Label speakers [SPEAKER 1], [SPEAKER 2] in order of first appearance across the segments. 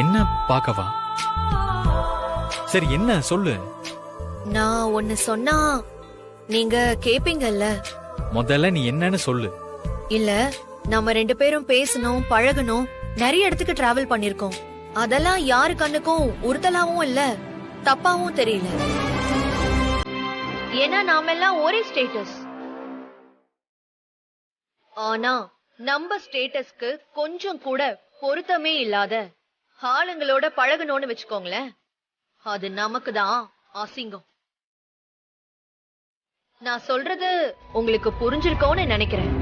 [SPEAKER 1] என்ன பார்க்கவா? சரி என்ன சொல்லு.
[SPEAKER 2] நான் ஒன்னு சொன்னா நீங்க கேப்பீங்கல்ல?
[SPEAKER 1] முதல்ல நீ என்னன்னு சொல்லு.
[SPEAKER 2] இல்ல, நம்ம 2 பேரும் பேசணும், பழகணும், நிறைய இடத்துக்கு டிராவல் பண்ணிருக்கோம். அதெல்லாம் யாரு கண்ணுக்கும் உறுத்தலாவும் இல்ல, தப்பாவும் தெரியல. ஏன்னா நாமெல்லாம் ஒரே ஸ்டேட்டஸ். ஆனா நம்ம ஸ்டேட்டஸ்க்கு கொஞ்சம் கூட பொருத்தமே இல்லாத ஆளுங்களோட பழகணும்னு வச்சுக்கோங்களேன், அது நமக்கு தான் அசிங்கம். நான் சொல்றது உங்களுக்கு புரிஞ்சிருக்கோன்னு நினைக்கிறேன்.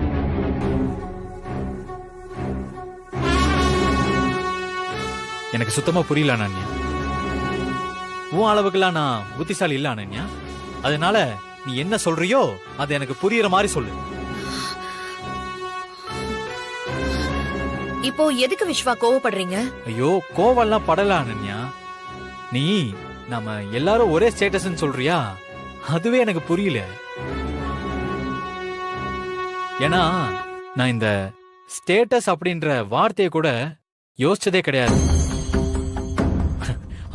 [SPEAKER 1] எனக்கு சுத்தமா புரியல அனன்யா. உன் அளவுக்குலாம் நான் புத்திசாலி இல்ல அனன்யா. அதனால நீ என்ன சொல்றியோ அது எனக்கு புரியுற மாதிரி சொல்லு.
[SPEAKER 2] இப்போ எதுக்கு விஸ்வா கோவப்படுறீங்க?
[SPEAKER 1] ஐயோ, கோவம்லாம் படல அனன்யா. நீ நம்ம எல்லாரும் ஒரே ஸ்டேட்டஸ்ன்னு சொல்றியா, அதுவே எனக்கு புரியல. ஏன்னா நான் இந்த ஸ்டேட்டஸ் அப்படின்ற வார்த்தையை கூட யோசிச்சதே கிடையாது.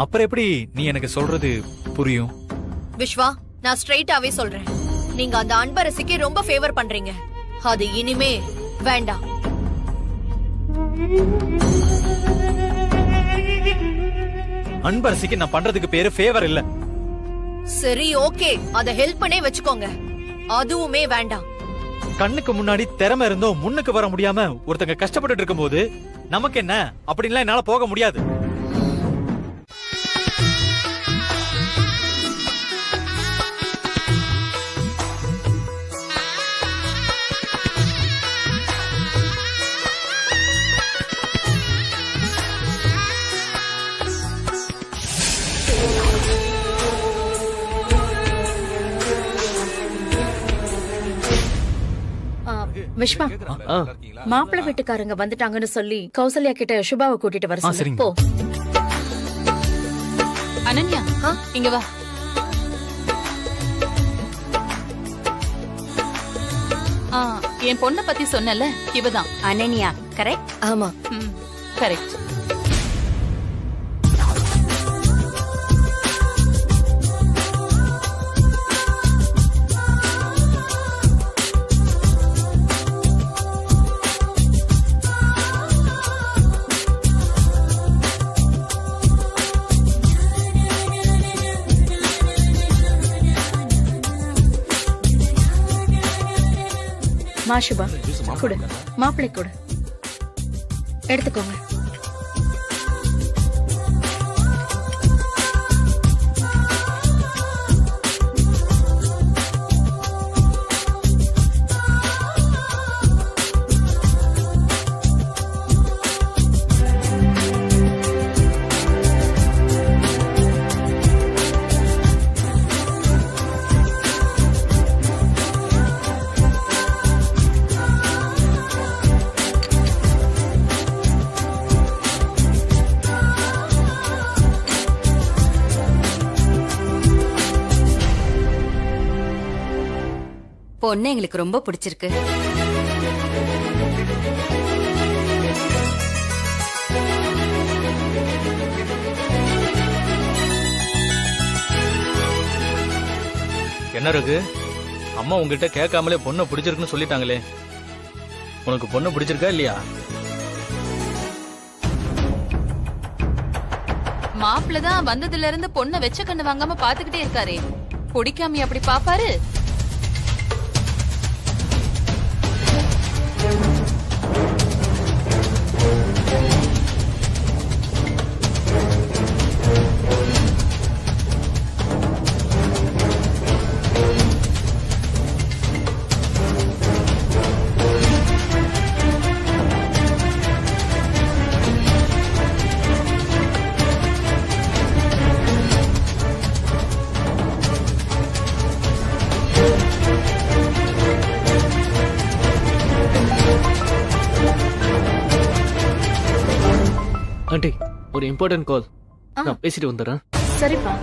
[SPEAKER 1] அப்புறம் எப்படி நீ எனக்கு சொல்றது புரியும்?
[SPEAKER 2] விஸ்வா, நான் ஸ்ட்ரைட்டாவே சொல்றேன், நீங்க அந்த அன்பரசிக்கு ரொம்ப ஃபேவர் பண்றீங்க. அது இனிமே வேண்டாம்.
[SPEAKER 1] அன்பரசிக்கு நான் பண்றதுக்கு பேரு ஃபேவர் இல்ல.
[SPEAKER 2] சரி, ஓகே, அத ஹெல்ப் பண்ணே வச்சுக்கோங்க. அதுவுமே வேண்டாம்.
[SPEAKER 1] கண்ணுக்கு முன்னாடி திறமை இருந்தோம் முன்னுக்கு வர முடியாம ஒருத்தங்க கஷ்டப்பட்டு இருக்கும்போது நமக்கு என்ன அப்படின்லாம் என்னால போக முடியாது.
[SPEAKER 3] விஷ்வா, மாப்பிள்ளை வீட்டுக்காரங்க வந்துட்டாங்கன்னு சொல்லி கௌசல்யா கிட்ட சுபாவை கூட்டிட்டு வர சொல்லு. போ.
[SPEAKER 4] அனன்யா, இங்க வா. என் பொண்ண பத்தி சொன்னல, இவதான்
[SPEAKER 3] அனன்யா. கரெக்ட்?
[SPEAKER 2] ஆமா,
[SPEAKER 4] கரெக்ட்.
[SPEAKER 3] மா சுபா, கொடு. மாப்பிள்ளை கொடு, எடுத்துக்கோங்க.
[SPEAKER 5] பொண்ணு எங்களுக்கு ரொம்ப பிடிச்சிருக்கு.
[SPEAKER 6] என்ன இருக்கு? அம்மா உங்ககிட்ட கேட்காமலே பொண்ணை பிடிச்சிருக்குன்னு சொல்லிட்டாங்களே. உனக்கு பொண்ணு பிடிச்சிருக்கா இல்லையா?
[SPEAKER 4] மாப்பிள்ளதான் வந்ததுல இருந்து பொண்ணை வெச்ச கண்ணு வாங்காம பாத்துக்கிட்டே இருக்காரே, பிடிக்காம அப்படி பாப்பாரு?
[SPEAKER 6] ஆண்டி, ஒரு இம்பார்ட்டன்ட் கால். நான் பேசிட்டு வந்துடுறேன்.
[SPEAKER 3] சரிப்பா.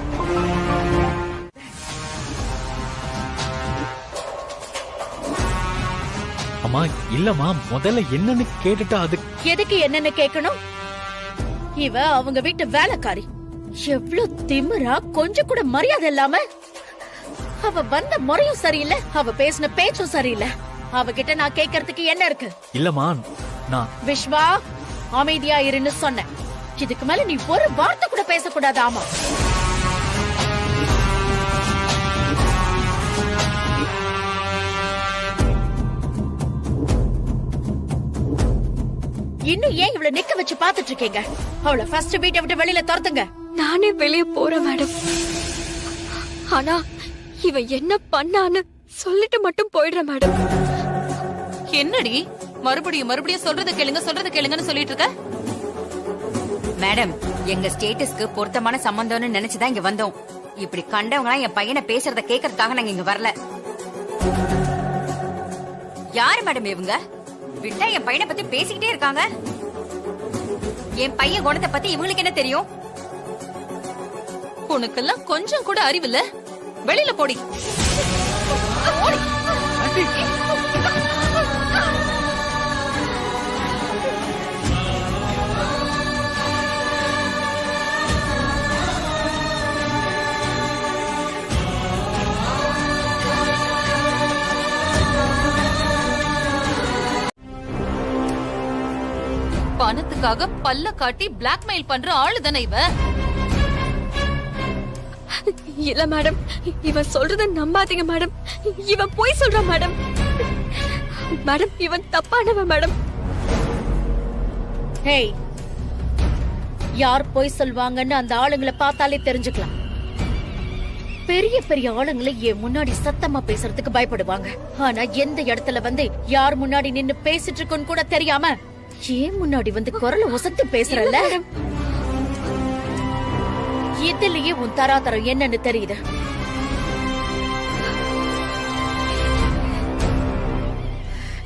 [SPEAKER 1] அம்மா இல்லம்மா, முதல்ல என்னன்னு கேட்டுட்டா அது.
[SPEAKER 3] எதுக்கு என்னன்னு கேட்கணும்? இவ அவங்க வீட்டு வேலைக்காரி. எவ்வளவு திமிரா, கொஞ்சம் கூட மரியாதை இல்லாம. அவ வந்த முறையும் சரியில்லை, அவ பேசின பேச்சும் சரியில்லை. அவகிட்ட நான் கேட்கறதுக்கு என்ன இருக்கு?
[SPEAKER 1] இல்லம்மா, நான்
[SPEAKER 3] விஸ்வா, அமைதியா இருன்னு சொன்னேன். இதுக்கு மேல நீ ஒரு வார்த்தை கூட பேசக்கூடாது. ஆமா, இன்னும் ஏன் இவ்வளவு நிக்க வச்சு பாத்துட்டு இருக்கீங்க? அவளை ஃபர்ஸ்ட் வீட்டை விட்டு வெளியில துரத்துங்க.
[SPEAKER 7] நானே வெளியே போறேன் மேடம். ஆனா இவ என்ன பண்ணான்னு சொல்லிட்டு மட்டும் போயிடுறேன் மேடம்.
[SPEAKER 4] என்னடி மறுபடியும் மறுபடியும் சொல்றத கேளுங்கன்னு சொல்லிட்டு இருக்க?
[SPEAKER 5] மேடம், எங்க ஸ்டேட்டஸ்க்கு பொருத்தமான சம்பந்தம்னு நினைச்சுதான் இங்க வந்தோம். இப்படி கண்டவங்க என் பையனை பேசுறத கேட்கறதுக்காக நாங்க இங்க வரல. யாரு மேடம் இவங்க? விட்டா என் பையனை பத்தி பேசிக்கிட்டே இருக்காங்க. என் பையன் குணத்தை பத்தி இவங்களுக்கு என்ன தெரியும்?
[SPEAKER 4] உனக்கெல்லாம் கொஞ்சம் கூட அறிவில்ல. வெளியில போடி. பணத்துக்காக பல்ல காட்டி பிளாக்மெயில் பண்ற ஆளு தானே இவ?
[SPEAKER 7] இல்ல மேடம், இவன் சொல்றத நம்பாதீங்க மேடம். இவன் போய் சொல்றான் மேடம். மேடம், இவன் தப்பானவன் மேடம்.
[SPEAKER 3] ஹேய், யார் போய் சொல்வாங்கன்னு அந்த ஆளுங்களை பார்த்தாலே தெரிஞ்சுக்கலாம். பெரிய பெரிய ஆளுங்களை என் முன்னாடி சத்தமா பேசுறதுக்கு பயப்படுவாங்க. ஆனா எந்த இடத்துல வந்து யார் முன்னாடி நின்னு பேசிட்டு இருக்குன்னு கூட தெரியாம ஏன் முன்னாடி வந்து குரல உசத்து பேசுறல்ல? இதுலயே உன் தராதரம் என்னன்னு தெரியுது.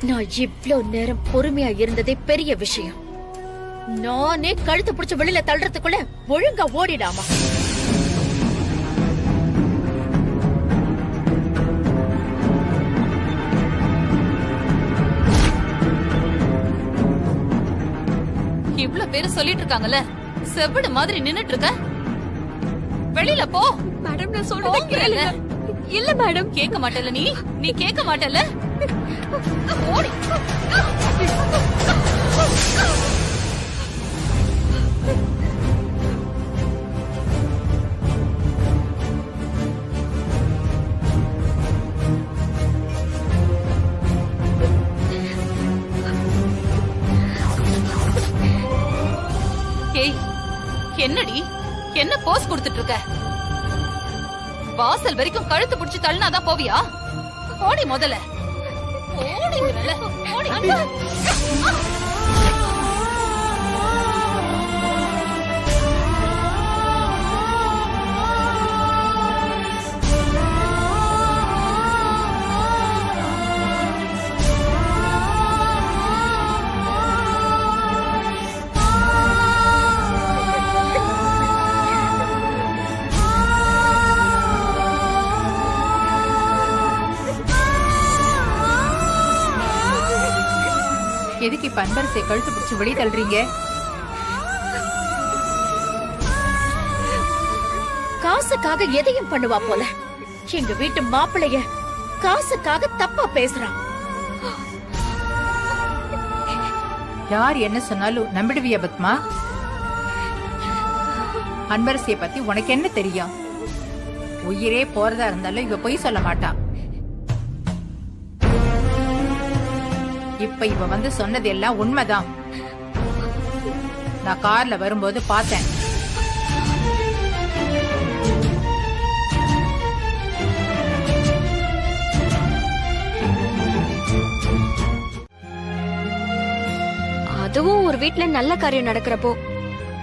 [SPEAKER 3] நான் இவ்ளோ நேரம் பொறுமையா இருந்ததே பெரிய விஷயம். நானே கழுத்து பிடிச்ச வெளியில தள்ளுறதுக்குள்ள ஒழுங்கா ஓடிடாமா.
[SPEAKER 4] இவ்வளவு பேரு சொல்லிட்டு இருக்காங்கல்ல, செவிடு மாதிரி நின்னுட்டு இருக்க. வெளியில போ.
[SPEAKER 7] மேடம், நான் சொல்றத கேளுங்க. இல்ல மேடம்.
[SPEAKER 4] கேட்க மாட்டல நீ கேட்க மாட்டல. ஓடி. என்னடி, என்ன போஸ் கொடுத்துட்டு இருக்க? வாசல் வரைக்கும் கழுத்து பிடிச்சு தள்ளினாதான் போவியா? ஓடி முதல்ல. ஓடி முதல்ல. ஓடி.
[SPEAKER 8] எதுக்கு இப்ப அன்பரசை கழுத்து பிடிச்சு வெளியே தள்ளுறீங்க?
[SPEAKER 3] காசுக்காக எதையும் பண்ணுவா போல. எங்க வீட்டு மாப்பிளைய காசுக்காக தப்பா பேசுறான்.
[SPEAKER 8] யார் என்ன சொன்னாலும் நம்பிடுவியா பத்மா? அன்பரசிய பத்தி உனக்கு என்ன தெரியும்? உயிரே போறதா இருந்தாலும் இவ பொய் சொல்ல மாட்டா. இப்ப இவ வந்து சொன்னது எல்லாம் உண்மைதான். நான் கார்ல வரும்போது பார்த்தேன்.
[SPEAKER 7] அதுவும் ஒரு வீட்ல நல்ல காரியம் நடக்கிறப்போ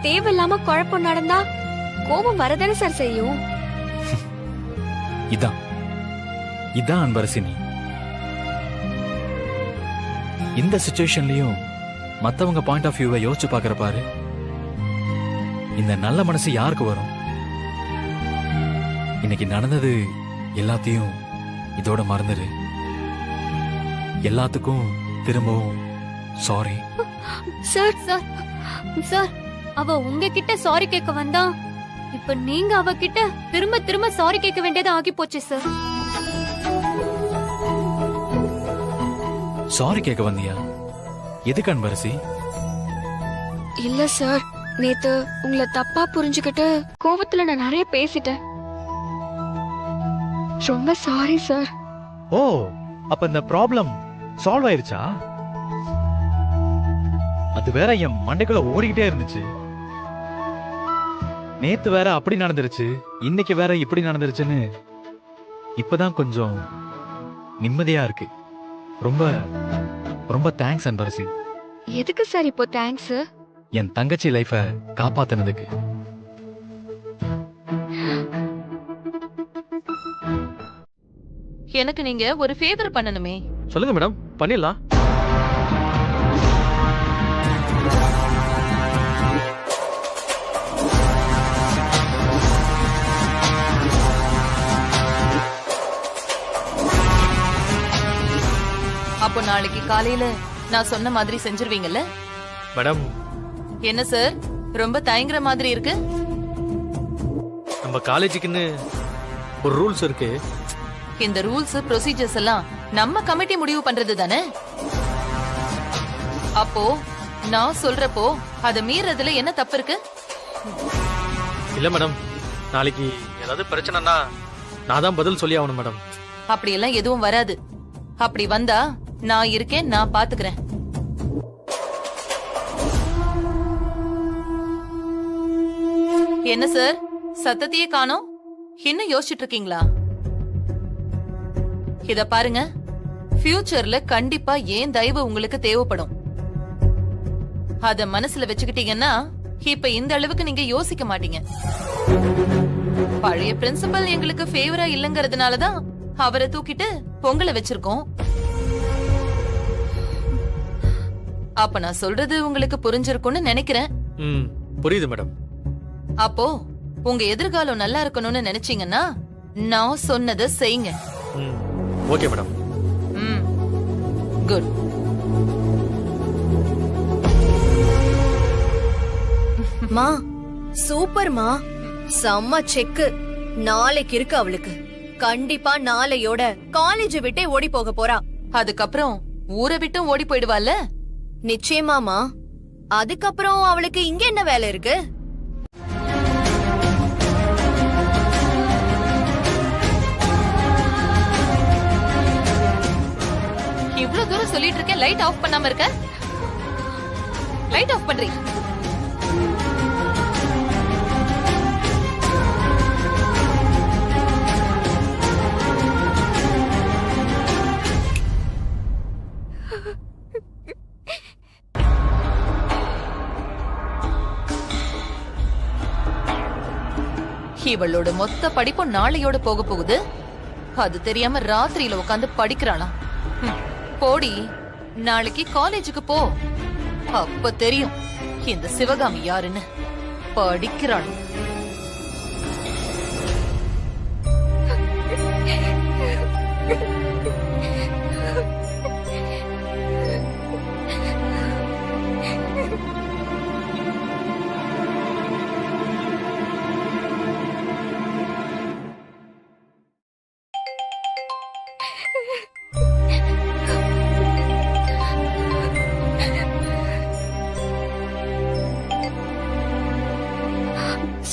[SPEAKER 7] தேவையில்லாம குழப்பம் நடந்தா கோபம் வரதானே சார் செய்யும்.
[SPEAKER 1] இதான் அன்பரசினி. இந்த சிச்சுவேஷன்லயும் மத்தவங்க பாயிண்ட் ஆஃப் வியூவை யோசிச்சு பாக்குற பாரு. இந்த நல்ல மனசு யாருக்கு வரும்? இன்னைக்கு நடந்தது எல்லாத்தையும் இதோட மறந்துரு. எல்லாத்துக்கும் திரும்பவும் சாரி.
[SPEAKER 7] சார் சார் சார் அவ உங்ககிட்ட சாரி கேட்க வந்தா இப்ப நீங்க அவகிட்ட திரும்ப திரும்ப சாரி கேட்க வேண்டியதா ஆகி போச்சு சார்.
[SPEAKER 1] சாரி கேட்க வந்தியா? எதுக்கு அன்பரசி?
[SPEAKER 7] இல்ல சார், நேத்து உங்களை தப்பா புரிஞ்சுக்கிட்டு கோவத்துல நான் நிறைய பேசிட்டேன். ரொம்ப சாரி சார்.
[SPEAKER 1] ஓ, அப்ப இந்த ப்ராப்ளம் சால்வ் ஆயிருச்சா? அது வேற என் மண்டைக்குள்ள ஓடிக்கிட்டே இருந்துச்சு. நேத்து வேற அப்படி நடந்துருச்சு, இன்னைக்கு வேற இப்படி நடந்துருச்சுன்னு இப்பதான் கொஞ்சம் நிம்மதியா இருக்கு. ரொம்ப ரொம்ப தேங்க்ஸ் அன்பரசி.
[SPEAKER 7] எதுக்கு சார் இப்போ தேங்க்ஸ்?
[SPEAKER 1] என் தங்கச்சி லைஃப காப்பாத்தினதுக்கு.
[SPEAKER 4] எனக்கு நீங்க ஒரு ஃபேவர் பண்ணணுமே.
[SPEAKER 6] சொல்லுங்க மேடம், பண்ணிடலாம்.
[SPEAKER 4] அப்போ நாளைக்கு காலையில நான் சொன்ன மாதிரி செஞ்சிருவீங்கல்ல?
[SPEAKER 6] மேடம்,
[SPEAKER 4] என்ன சார் ரொம்ப தயங்குற மாதிரி இருக்கு?
[SPEAKER 6] நம்ம காலேஜுக்குன்னு ஒரு ரூல்ஸ் இருக்கு.
[SPEAKER 4] இந்த ரூல்ஸ் ப்ரொசீஜர்ஸ் எல்லாம் நம்ம கமிட்டி முடிவு பண்றது தானே. அப்போ நான் சொல்றப்போ அத மீறதுல என்ன தப்பு இருக்கு?
[SPEAKER 6] இல்ல மேடம், நாளைக்கு ஏதாவது பிரச்சனைனா நான் தான் பதில் சொல்லி ஆகணும் மேடம்.
[SPEAKER 4] அப்படி எல்லாம் எதுவும் வராது. அப்படி வந்தா நான் இருக்கேன், நான் பாத்துக்கிறேன். என்ன சார் சத்தத்தையே காணோம்? இன்னும் யோசிச்சுட்டு இருக்கீங்களா? இத பாருங்க, ஃபியூச்சர்ல கண்டிப்பா ஏன் தயவு உங்களுக்கு தேவைப்படும். அத மனசுல வச்சுக்கிட்டீங்கன்னா இப்ப இந்த அளவுக்கு நீங்க யோசிக்க மாட்டீங்க. பழைய பிரின்சிபல் எங்களுக்கு ஃபேவரா இல்லங்கறதுனாலதான் அவரை தூக்கிட்டு பொங்கலை வச்சிருக்கோம். அப்ப நான் சொல்றது உங்களுக்கு புரிஞ்சிருக்கும்னு நினைக்கிறேன்.
[SPEAKER 6] புரியுது மேடம்.
[SPEAKER 4] அப்போ உங்க எதிர்காலம் நல்லா இருக்கணும்னு நினைச்சீங்கன்னா நான் சொன்னதை செய்யுங்க.
[SPEAKER 6] Okay madam.
[SPEAKER 4] குட்.
[SPEAKER 2] மா சூப்பர்மா, செம்ம செக்கு. நாளைக்கு இருக்கு அவளுக்கு. கண்டிப்பா நாளையோட காலேஜ் விட்டே ஓடி போக போறா.
[SPEAKER 4] அதுக்கப்புறம் ஊரை விட்டும் ஓடி போயிடுவாள்ல?
[SPEAKER 2] நிச்சயமாமா. அதுக்கப்புறம் அவளுக்கு இங்க என்ன வேலை இருக்கு?
[SPEAKER 4] இவ்வளவு தூரம் சொல்லிட்டு இருக்கேன், லைட் ஆஃப் பண்ணாம இருக்க. லைட் ஆஃப் பண்றீங்க. இவளோட மொத்த படிப்பும் நாளையோட போக போகுது. அது தெரியாம ராத்திரியில உட்காந்து படிக்கிறாளாம். போடி, நாளைக்கு காலேஜுக்கு போ. அப்ப தெரியும் இந்த சிவகாமி யாருன்னு. படிக்கிறாள்.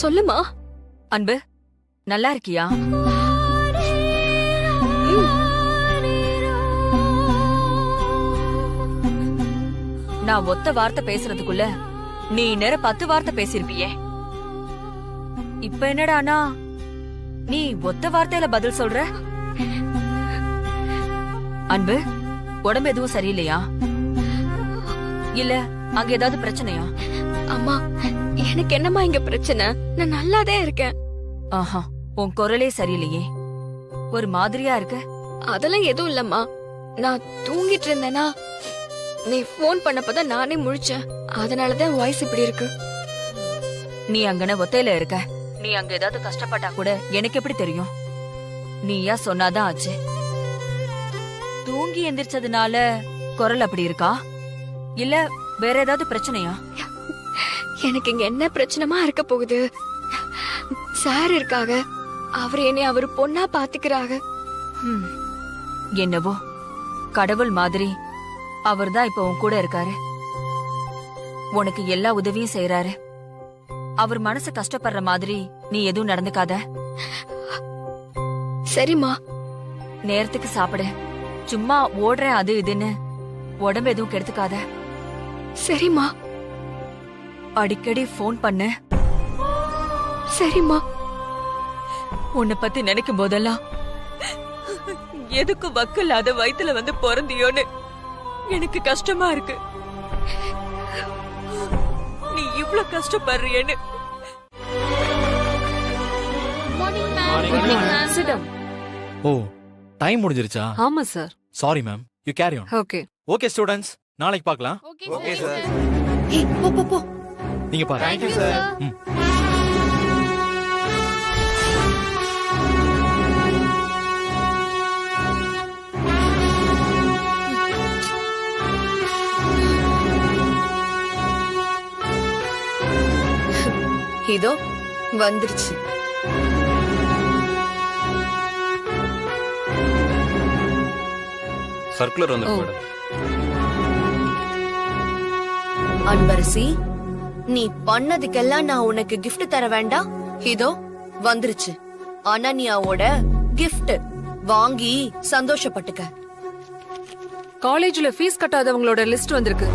[SPEAKER 7] சொல்லுமா.
[SPEAKER 5] அன்பு, நல்லா இருக்கியா? நான் ஒத்த வார்த்தை பேசுறதுக்குள்ள நீ நேரம் 10 வார்த்தை பேசிருப்பியே. இப்ப என்னடானா நீ ஒத்த வார்த்தையில பதில் சொல்ற? அன்பு, உடம்பு எதுவும் சரியில்லையா? இல்ல அங்க ஏதாவது பிரச்சனையா?
[SPEAKER 7] அம்மா, எனக்கு என்னம்மா இங்க பிரச்சனை? நான் நல்லாதான் இருக்கேன்.
[SPEAKER 5] ஆஹா, உன் குரலே சரியில்லையே, ஒரு மாதிரியா இருக்க.
[SPEAKER 7] அதெல்லாம் எதுவும் இல்லம்மா. நான் தூங்கிட்டு இருந்தேனா நீ போன் பண்ணப்பதான் நானே முழிச்சேன். அதனாலதான் வாய்ஸ் இப்படி இருக்கு.
[SPEAKER 5] நீ அங்கன ஒத்தையில இருக்க. நீ அங்க ஏதாவது கஷ்டப்பட்டா கூட எனக்கு எப்படி தெரியும்? நீயா சொன்னாதான் ஆச்சு. தூங்கி எந்திரிச்சதுனால குரல் அப்படி இருக்கா? இல்ல வேற ஏதாவது பிரச்சனையா?
[SPEAKER 7] எனக்கு இங்க என்ன பிரச்சனமா இருக்க போகுது? சார் இருக்காக, அவர் என்னை அவர் பொண்ணா பாத்துக்கிறாங்க.
[SPEAKER 5] என்னவோ கடவுள் மாதிரி அவர்தான் இப்ப உன் கூட இருக்காரு. உனக்கு எல்லா உதவியும் செய்யறாரு. அவர் மனசு கஷ்டப்படுற மாதிரி நீ எதுவும் நடந்துக்காத.
[SPEAKER 7] சரிம்மா.
[SPEAKER 5] நேரத்துக்கு சாப்பிடு. சும்மா ஓடுறேன் அது இதுன்னு உடம்பு எதுவும் கெடுத்துக்காத.
[SPEAKER 7] சரிம்மா.
[SPEAKER 5] அடிக்கடி போன் பண்ணு.
[SPEAKER 7] சரிம்மா.
[SPEAKER 5] உன்னை பத்தி நினைக்கும் போதெல்லாம் எதுக்கு வக்கில்லாத வயித்துல வந்து பிறந்தியோன்னு எனக்கு கஷ்டமா இருக்கு. நீ இவ்ளோ கஷ்டப்படுறியன்னு.
[SPEAKER 1] ஓ, டைம் முடிஞ்சிருச்சா?
[SPEAKER 9] ஆமா sir.
[SPEAKER 1] Sorry ma'am, you carry on.
[SPEAKER 9] Okay.
[SPEAKER 1] Okay students, நாளைக்கு பார்க்கலாம்.
[SPEAKER 2] Okay sir. ஏய், போ போ.
[SPEAKER 1] நீங்க பாருங்க.
[SPEAKER 2] Thank you sir. இதோ வந்துருச்சு.
[SPEAKER 10] சர்க்குலர் வந்து மேடம்.
[SPEAKER 2] அன்பரசி, நீ பண்ணதுக்கெல்லாம் நான் உனக்கு gift தர வேண்டாம்? இதோ வந்துருச்சு. ஆனா நீ அவளோட gift வாங்கி சந்தோஷப்பட்டுக்க.
[SPEAKER 9] காலேஜ்ல ஃபீஸ் கட்டாதவங்களோட லிஸ்ட் வந்திருக்கு.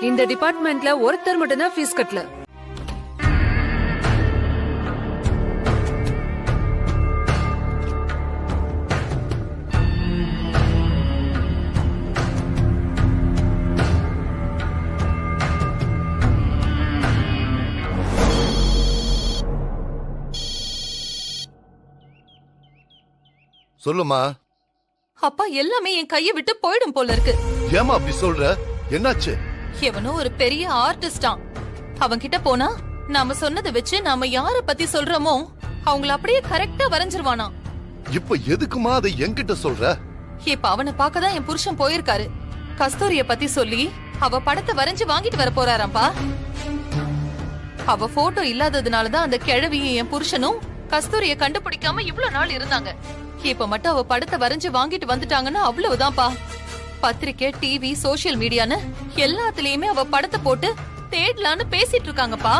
[SPEAKER 9] இந்த டிபார்ட்மெண்ட்ல ஒருத்தர் மட்டும் தான் ஃபீஸ் கட்டல.
[SPEAKER 11] சொல்லுமா.
[SPEAKER 4] அப்பா, எல்லாமே என் கையை விட்டு போயிடும் போல இருக்கு.
[SPEAKER 11] ஏமா அப்படி சொல்ற? என்னாச்சு?
[SPEAKER 4] எவனோ ஒரு பெரிய ஆர்டிஸ்டான். அவன் கிட்ட போனா நாம சொன்னதை வச்சு நாம யார பத்தி சொல்றோமோ அவங்கள அப்படியே கரெக்டா வரைஞ்சிருவானா.
[SPEAKER 11] இப்ப எதுக்குமா அதை என்கிட்ட சொல்ற?
[SPEAKER 4] இப்ப அவனை பார்க்கதான் என் புருஷன் போயிருக்காரு. கஸ்தூரிய பத்தி சொல்லி அவ படத்தை வரைஞ்சு வாங்கிட்டு வர போறாராம்பா. அவ போட்டோ இல்லாததுனாலதான் அந்த கிழவியும் என் புருஷனும் கஸ்தூரிய கண்டுபிடிக்காம இவ்வளவு நாள் இருந்தாங்க. இப்ப மட்டும் அவ படத்தை வரைஞ்சு வாங்கிட்டு வந்துட்டாங்கன்னா அவ்வளவுதான்ப்பா. பத்திரிக்கை, டிவி, சோசியல் மீடியான்னு எல்லாத்துலயுமே அவ படத்தை போட்டு தேடலான்னு பேசிட்டு இருக்காங்கப்பா.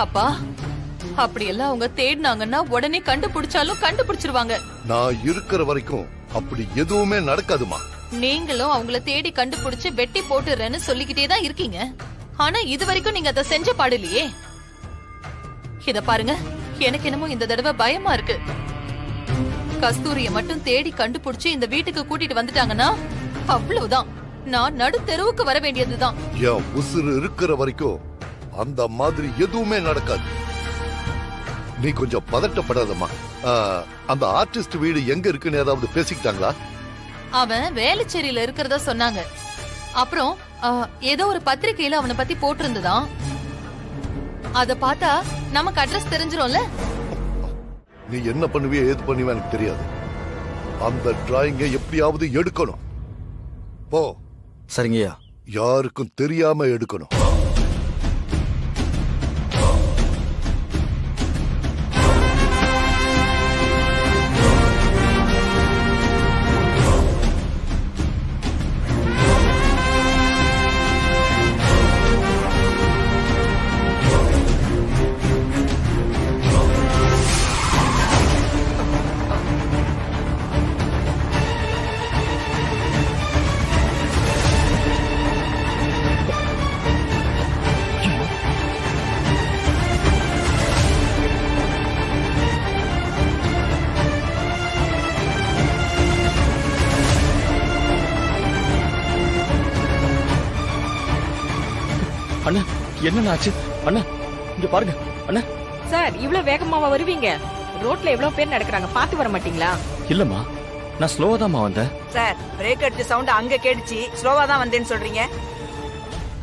[SPEAKER 4] அப்பா, அப்படி எல்லாம் அவங்க தேடினாங்கன்னா உடனே கண்டுபிடிச்சாலும் கண்டுபிடிச்சிருவாங்க.
[SPEAKER 11] நான் இருக்கிற வரைக்கும் அப்படி எதுவுமே நடக்காதுமா.
[SPEAKER 4] நீங்களும் அவங்கள தேடி கண்டுபிடிச்சு வெட்டி போட்டுறேன்னு சொல்லிக்கிட்டே தான் இருக்கீங்க. ஆனா இது வரைக்கும் நீங்க அதை செஞ்ச பாடலையே. இத பாருங்க, எனக்கு என்னமோ இந்த தடவை பயமா இருக்கு. கஸ்தூரிய மட்டும் தேடி கண்டுபிடிச்சு இந்த வீட்டுக்கு கூட்டிட்டு வந்துட்டாங்கன்னா அவ்வளவுதான். நான் நடு தெருவுக்கு வர வேண்டியதுதான்.
[SPEAKER 11] என் உசுறு இருக்கிற வரைக்கும் அந்த மாதிரி எதுவுமே நடக்காது. நீ கொஞ்சம் பதட்டப்படாதம்மா. அந்த ஆர்டிஸ்ட் வீடு எங்க இருக்குன்னு ஏதாவது பேசிக்கிட்டாங்களா?
[SPEAKER 4] அவன் வேலைச்சேரியில இருக்கிறதா சொன்னாங்க. அப்புறம் ஏதோ ஒரு பத்திரிகையில அவனை பத்தி போட்டிருந்ததான். அத பார்த்தா நமக்கு அட்ரஸ் தெரிஞ்சிரும்ல.
[SPEAKER 11] நீ என்ன பண்ணுவிய ஏது பண்ணுவ எனக்கு தெரியாது. அந்த டிராயிங்கை எப்படியாவது எடுக்கணும். போ.
[SPEAKER 10] சரிங்கய்யா.
[SPEAKER 11] யாருக்கும் தெரியாம எடுக்கணும்.
[SPEAKER 6] அண்ணா, என்ன ஆச்சு? அண்ணா, இங்க பாருங்க. அண்ணா.
[SPEAKER 12] சார், இவ்வளவு வேகமாவா வருவீங்க? ரோட்ல எவ்வளவு பேர் நடக்கறாங்க, பாத்து வர மாட்டீங்களா?
[SPEAKER 6] இல்லம்மா, நான் ஸ்லோவா தான் வந்தேன்.
[SPEAKER 12] சார், பிரேக் அடிச்ச சவுண்ட் அங்க கேடுச்சு, ஸ்லோவா தான் வந்தேன்னு சொல்றீங்க.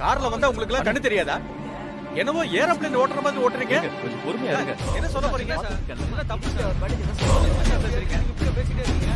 [SPEAKER 13] கார்ல வந்தா உங்களுக்கு எல்லாம் கண்ணு தெரியாதா? என்னவோ ஏரோப்ளேன் ஓட்டுற மாதிரி ஓட்டுறீங்க.
[SPEAKER 6] கொஞ்சம் பொறுமையா இருங்க.
[SPEAKER 13] என்ன சொல்ல போறீங்க? என்ன தப்பு பேசிட்டே இருக்கீங்க.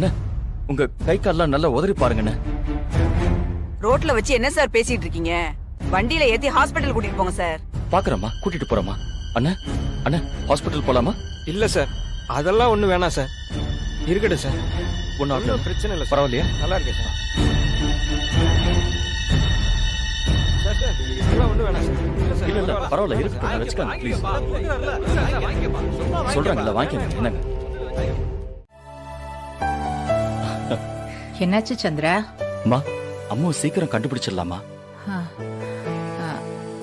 [SPEAKER 10] அண்ணா உங்க கை கால்லாம் நல்லா உதறி பாருங்கண்ணே.
[SPEAKER 14] ரோட்ல வச்சு என்ன சார் பேசிட்டு இருக்கீங்க? வண்டியில ஏத்தி ஹாஸ்பிடல் கூட்டிட்டு போங்க சார்.
[SPEAKER 10] பாக்குறமா, கூட்டிட்டு போறோமா? அண்ணா அண்ணா ஹாஸ்பிடல் போலாமா?
[SPEAKER 13] இல்ல சார், அதெல்லாம் ஒண்ணு வேணாம் சார். இருக்கட்டும் சார், ஒன்னும் பிரச்சனை இல்ல.
[SPEAKER 10] பரவாயில்லையா?
[SPEAKER 13] நல்லா இருக்கேன் சார். சார் சார் இதெல்லாம் ஒண்ணு வேணாம் சார்.
[SPEAKER 10] இல்ல இல்ல பரவாயில்ல, இருக்கட்டும், வச்சுக்கோங்க ப்ளீஸ். சொல்றாங்கல்ல, வாங்கிக்கங்க. என்னங்க
[SPEAKER 8] என்னாச்சு சந்திரா?
[SPEAKER 10] அம்மா, அம்மா சீக்கிரம் கண்டுபிடிச்சிடலாமா?
[SPEAKER 8] ஆ, ஆ,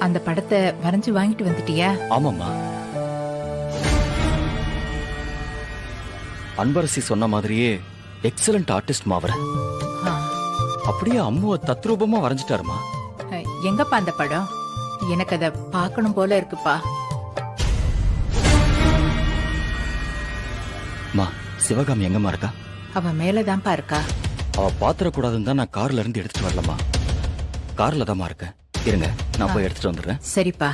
[SPEAKER 8] அந்த படத்தை வரைஞ்சு வாங்கிட்டு வந்துட்டியா?
[SPEAKER 10] ஆமாம்மா. அன்பரசி சொன்ன மாதிரியே எக்ஸலண்ட் ஆர்டிஸ்ட் மாவர.
[SPEAKER 8] ஆ,
[SPEAKER 10] அப்படியே அம்முவ தத்ரூபமா வரைஞ்சிட்டாருமா.
[SPEAKER 8] எங்கப்பா அந்த படம்? எனக்கு அதை பார்க்கணும் போல இருக்குப்பா.
[SPEAKER 10] மா, சிவகாமி எங்கம்மா இருக்கா?
[SPEAKER 8] அவ மேலதான்ப்பா இருக்கா.
[SPEAKER 10] அவ பாத்திரக்கூடாதுன்னு தான் நான் கார்ல இருந்து எடுத்துட்டு வரலமா. கார்ல தான்மா இருக்கேன். இருங்க, நான் போய் எடுத்துட்டு வந்துடுறேன்.
[SPEAKER 8] சரிப்பா.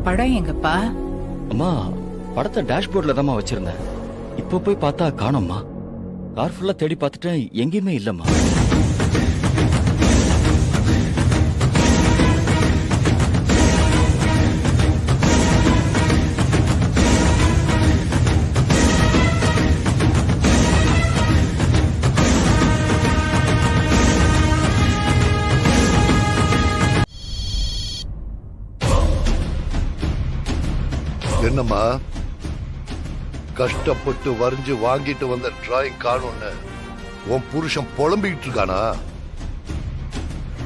[SPEAKER 8] படம் எங்கப்பா?
[SPEAKER 10] அம்மா, படத்தை டேஷ்போர்ட்ல தான்மா வச்சிருந்தேன். இப்போ போய் பார்த்தா காணோம்மா. கார் ஃபுல்லா தேடி பார்த்துட்டேன், எங்கேயுமே இல்லம்மா.
[SPEAKER 11] என்னம்மா, கஷ்டப்பட்டு வரைஞ்சு வாங்கிட்டு வந்த டிராயிங் காணும்னு உன் புருஷன் புலம்பிக்கிட்டு இருக்கானா?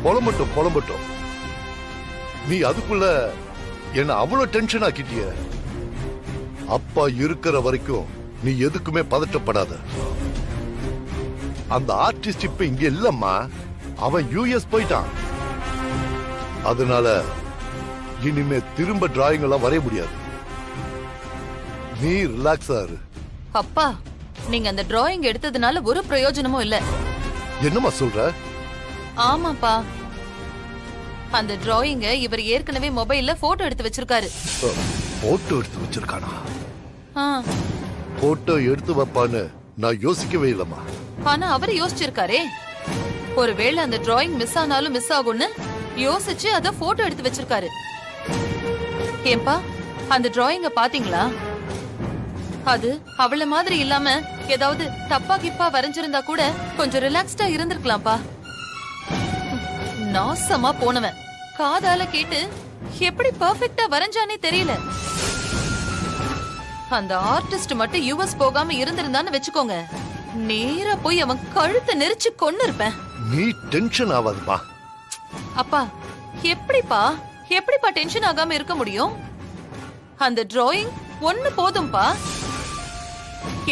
[SPEAKER 11] புலம்பட்டும். நீ அதுக்குள்ள என்ன அவ்வளவு டென்ஷன் ஆக்கிட்டிய. அப்பா இருக்கிற வரைக்கும் நீ எதுக்குமே பதட்டப்படாத. அந்த ஆர்டிஸ்ட் இப்ப இங்க இல்லம்மா, அவன் யூஎஸ் போயிட்டான். அதனால இனிமே திரும்ப டிராயிங் எல்லாம் வரைய முடியாது. நீ ரிலாக்ஸா இரு.
[SPEAKER 4] அப்பா, நீங்க அந்த டிராயிங் எடுத்ததுனால ஒரு பிரயோஜனமும் இல்ல.
[SPEAKER 11] என்னம்மா சொல்ற?
[SPEAKER 4] ஆமாப்பா, அந்த டிராயிங்க இவர் ஏற்கனவே மொபைல்ல போட்டோ எடுத்து வச்சிருக்காரு.
[SPEAKER 11] போட்டோ எடுத்து வச்சிருக்கானா?
[SPEAKER 4] ஆ,
[SPEAKER 11] போட்டோ எடுத்து வைப்பான்னு நான் யோசிக்கவே இல்லம்மா.
[SPEAKER 4] ஆனா அவர் யோசிச்சிருக்காரே. ஒருவேளை அந்த டிராயிங் மிஸ் ஆனாலும் மிஸ் ஆகும்னு யோசிச்சு அத போட்டோ எடுத்து வச்சிருக்காரு. ஏன்பா, அந்த டிராயிங்க பாத்தீங்களா? அது அவள மாதிரி இல்லாம ஏதாவது தப்பா கிப்பா வரைஞ்சிருந்தா கூட கொஞ்சம் ரிலாக்ஸ்டா இருந்திருக்கலாம்ப்பா. நாசமா போனவன் காதால கேட்டு எப்படி பெர்ஃபெக்ட்டா வரைஞ்சானே தெரியல. அந்த ஆர்டிஸ்ட் மட்டும் யுஎஸ் போகாம இருந்திருந்தான்னு வெச்சுக்கோங்க, நேரா போய் அவன் கழுத்தை நெரிச்சு கொன்னு இருப்பேன்.
[SPEAKER 11] நீ டென்ஷன் ஆகாதம்மா.
[SPEAKER 4] அப்பா, எப்படிப்பா டென்ஷன் ஆகாம இருக்க முடியும்? அந்த டிராயிங் ஒண்ணு போதும்பா.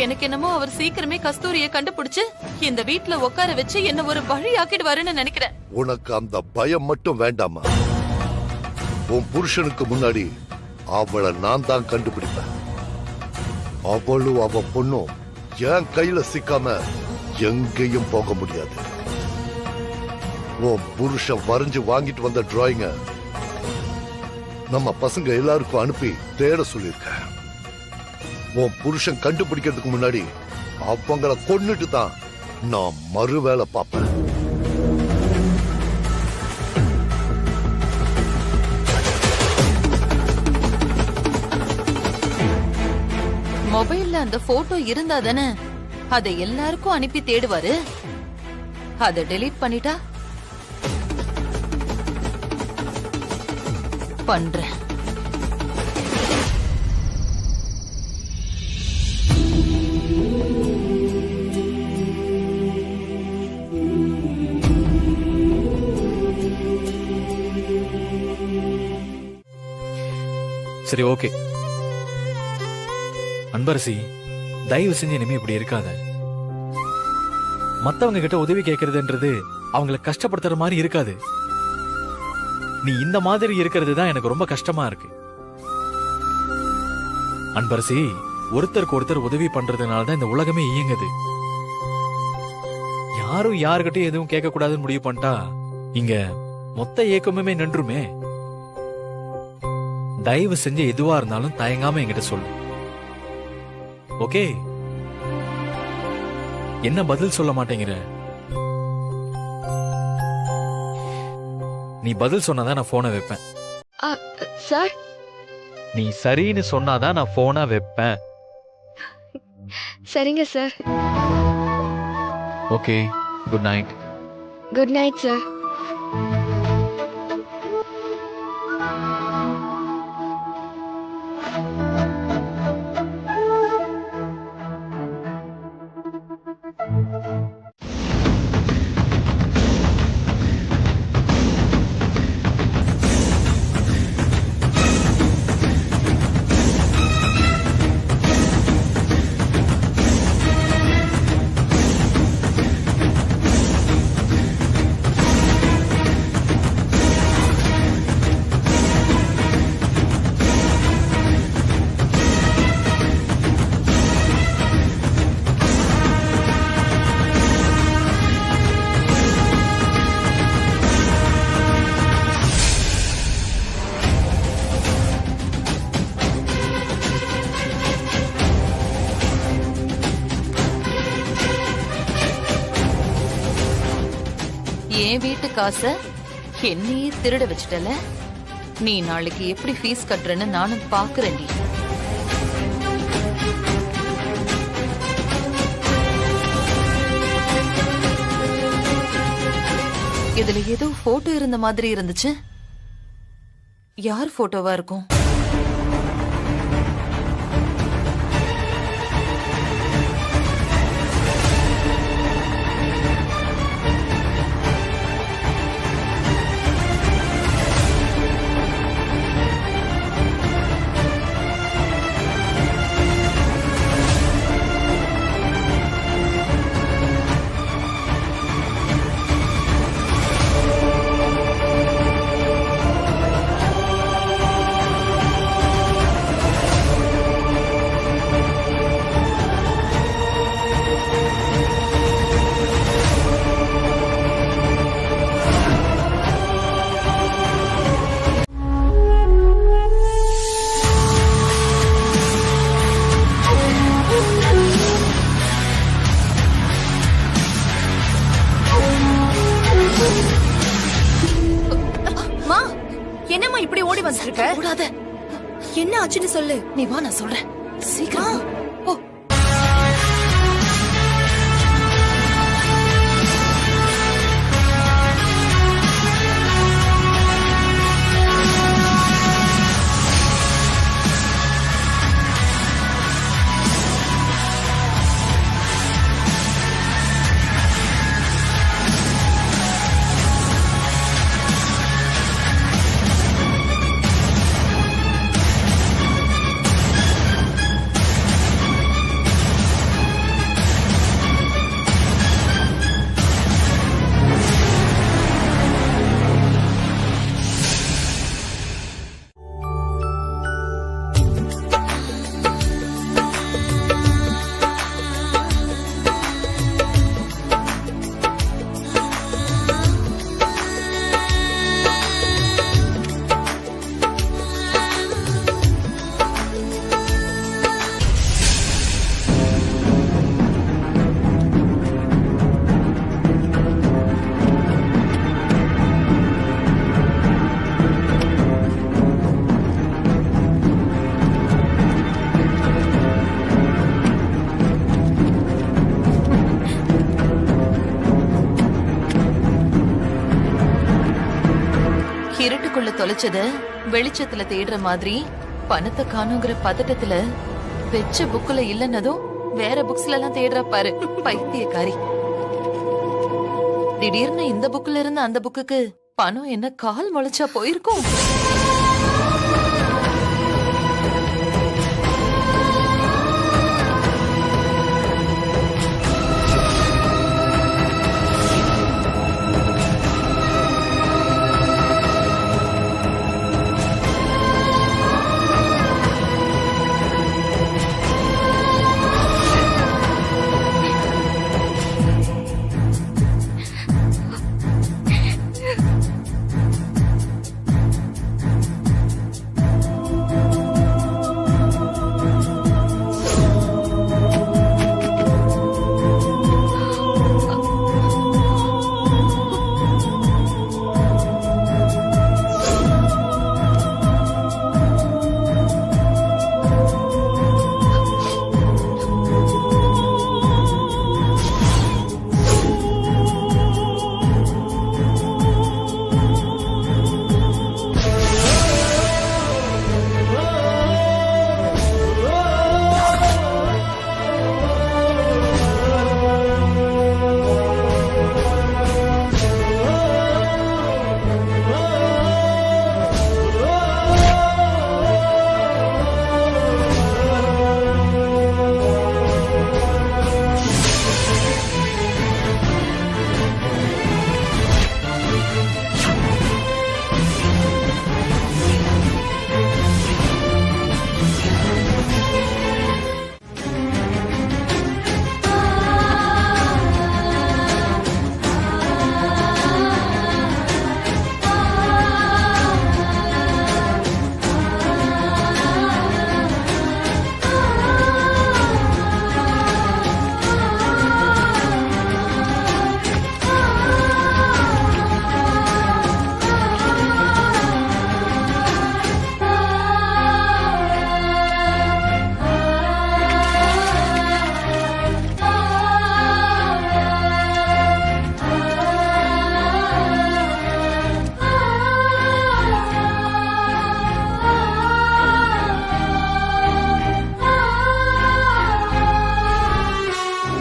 [SPEAKER 4] எனக்கு என்னமோ அவர் சீக்கிரமே கஸ்தூரிய கண்டுபிடிச்சு இந்த வீட்ல உட்கார வச்சு என்ன ஒரு வழி ஆக்கிடுவாருன்னு நினைக்கிறேன்.
[SPEAKER 11] உனக்கு அந்த பயம் மட்டும் வேண்டாமா. உன் புருஷனுக்கு முன்னாடி அவளை நான் தான் கண்டுபிடிப்பேன். அவளும் அவ பொண்ணும் என் கையில சிக்காம எங்கேயும் போக முடியாது. உன் புருஷன் வரைஞ்சு வாங்கிட்டு வந்த டிராயிங்க நம்ம பசங்க எல்லாருக்கும் அனுப்பி தேட சொல்லிருக்க. உன் புருஷன் கண்டுபிடிக்கிறதுக்கு முன்னாடி அவங்கள கொன்னுட்டு தான் நான் மறு வேலை பார்ப்பேன்.
[SPEAKER 4] அந்த போட்டோ இருந்தா தானே அதை எல்லாருக்கும் அனுப்பி தேடுவாரு. அதை டெலீட் பண்ணிட்டா பண்றேன்.
[SPEAKER 1] சரி, ஓகே. அன்பரசி, தயவு செஞ்சு இனிமே இப்படி இருக்காத. மத்தவங்க கிட்ட உதவி கேட்கறதுன்றது அவங்கள கஷ்டப்படுத்துற மாதிரி இருக்காது. நீ இந்த மாதிரி இருக்கிறது தான் எனக்கு ரொம்ப கஷ்டமா இருக்கு. அன்பரசி, ஒருத்தருக்கு ஒருத்தர் உதவி பண்றதுனால தான் இந்த உலகமே இயங்குது. யாரும் யாருக்கிட்டையும் எதுவும் கேட்க கூடாதுன்னு முடிவு பண்ணிட்டா இங்க மொத்த இயக்கமுமே நின்றுமே. தயவு செஞ்சு எதுவா இருந்தாலும் தயங்காம என்கிட்ட சொல்லு. ஓகே? என்ன பதில் சொல்ல மாட்டேங்கிற? நீ பதில் சொன்னாதான் நான் போனை வைப்பேன்.
[SPEAKER 7] சார்,
[SPEAKER 1] நீ சரின்னு சொன்னாதான் நான் போனை வைப்பேன்.
[SPEAKER 7] சரிங்க sir.
[SPEAKER 1] Okay, good night.
[SPEAKER 7] Good night sir.
[SPEAKER 4] என் வீட்டு காசை என்னையே திருட வச்சுட்டல. நீ நாளைக்கு எப்படி ஃபீஸ் கட்டுறன்னு நானும் பாக்குறேன்டி. இதுல ஏதோ போட்டோ இருந்த மாதிரி இருந்துச்சு. யார் போட்டோவா இருக்கும்?
[SPEAKER 2] என்னம்மா இப்படி ஓடி வந்துட்டு இருக்க?
[SPEAKER 4] கூடாத.
[SPEAKER 2] என்ன ஆச்சுன்னு சொல்லு.
[SPEAKER 4] நீ வா, நான் சொல்றேன். சீக்கிரம் போ. இருட்டுக்குள்ள தொலைச்சத வெளிச்சத்துல தேடுற மாதிரி பணத்தை காணுங்கிற பதட்டத்துல வெச்ச புக்ல இல்லன்னதும் வேற புக்ஸ்ல எல்லாம் தேடுற பாரு பைத்தியக்காரி. திடீர்னு இந்த புக்ல இருந்து அந்த புக்குக்கு பணம் என்ன கால் முளைச்சா போயிருக்கும்.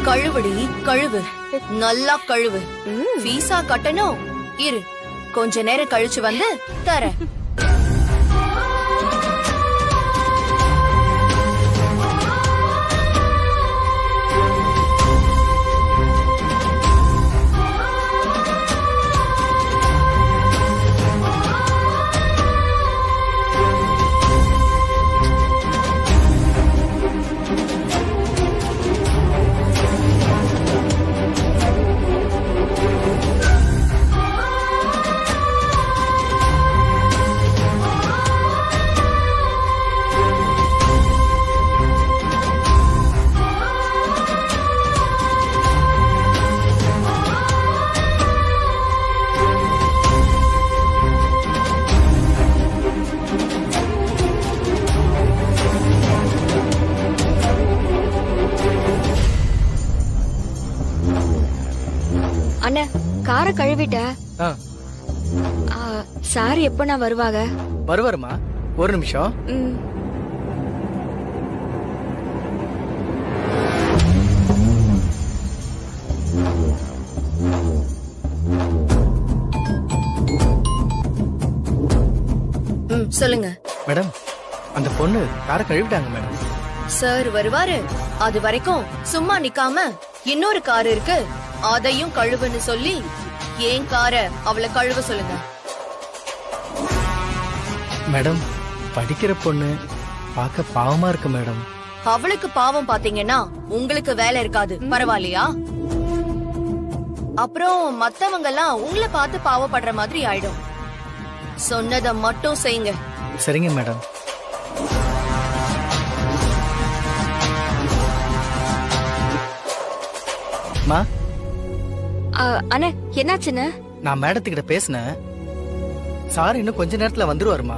[SPEAKER 2] கழுவுடி கழுவு, நல்லா கழுவு. ஃபீஸா கட்டணும். இரு, கொஞ்ச நேரம் கழிச்சு வந்து தரேன்.
[SPEAKER 7] அண்ணா, காரை கழுவிட்ட. சார் எப்ப நான் வருவாங்க?
[SPEAKER 15] வருவாருமா, ஒரு நிமிஷம்.
[SPEAKER 2] சொல்லுங்க
[SPEAKER 15] மேடம். அந்த பொண்ணு காரை கழுவிட்டாங்க மேடம்.
[SPEAKER 2] சார் வருவாரு, அது வரைக்கும் சும்மா நிக்காம இன்னொரு கார் இருக்கு, அதையும் கழுவுன்னு சொல்லி ஏன் கார அவளை கழுவ சொல்லுங்க.
[SPEAKER 15] மேடம், படிக்கிற பொண்ணு பார்க்க பாவமா இருக்கு மேடம்.
[SPEAKER 2] அவளுக்கு பாவம் பாத்தீங்கன்னா உங்களுக்கு வேலை இருக்காது, பரவாயில்லையா? அப்புறம் மத்தவங்க எல்லாம் உங்களை பார்த்து பாவப்படுற மாதிரி ஆயிடும். சொன்னதை மட்டும் செய்யுங்க.
[SPEAKER 15] சரிங்க மேடம். மா,
[SPEAKER 7] அண்ணா என்னாச்சுன்னு?
[SPEAKER 15] நான் மேடத்துக்கிட்ட பேசினேன். சார் இன்னும் கொஞ்ச நேரத்துல வந்துருவாருமா.